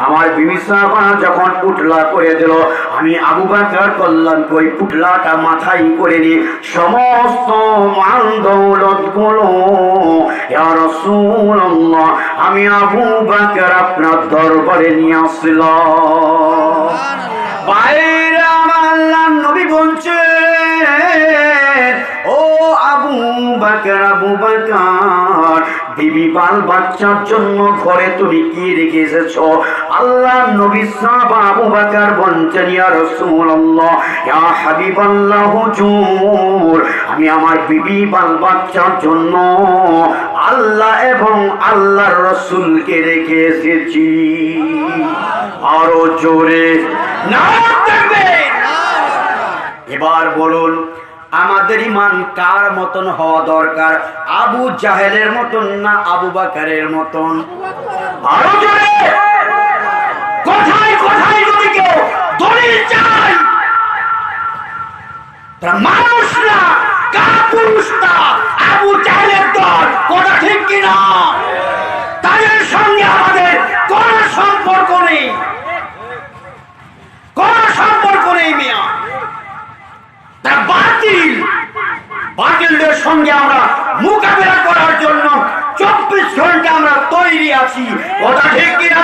আমার বিবি সাহাবা যখন পুটলা করে দিল, আমি আবু বকর করলাম ওই পুটলাটা মাথায় করে নিয়ে সমস্ত মাল দৌলত গুলো ইয়া রাসূলুল্লাহ আমি আবু বকর আপনার দরবারে নিয়ে আসলাম। বাইরে আমার আল্লাহর নবী বলছে, ও আবু বকর, আবু বকর, বিবি বাল বাচ্চার জন্য ঘরে তুমি কি রেখে এসেছো? আল্লাহর নবী সাহাবা আবু বকর বলছেন, ইয়া রাসূলুল্লাহ, ইয়া হাবিবাল্লাহ, হুজুর, আমি আমার বিবি বাল বাচ্চার জন্য আল্লাহ এবং আল্লাহর রাসূলকে রেখে এসেছি। আরো জোরে নারায়ে তাকবীর। এবার বলুন, আমাদের ইমান কার মতন হওয়া দরকার? আবু জাহেলের মতন না আবু বকরের মতন? আরো জোরে। কোথায় কোথায় যদি কেউ দলিল চাই, তারা মানুষ না, কাপুরুষ না, আবু জাহেলের দল। কথা ঠিক কিনা? তাদের সঙ্গে আমাদের কোন সম্পর্ক নেই, কোন সম্পর্ক নেই মিয়া। তারা বাতিল, বাতিলদের সঙ্গে আমরা মোকাবেলা করার জন্য 24 ঘন্টা আমরা তৈরি আছি। কথা ঠিক কিনা?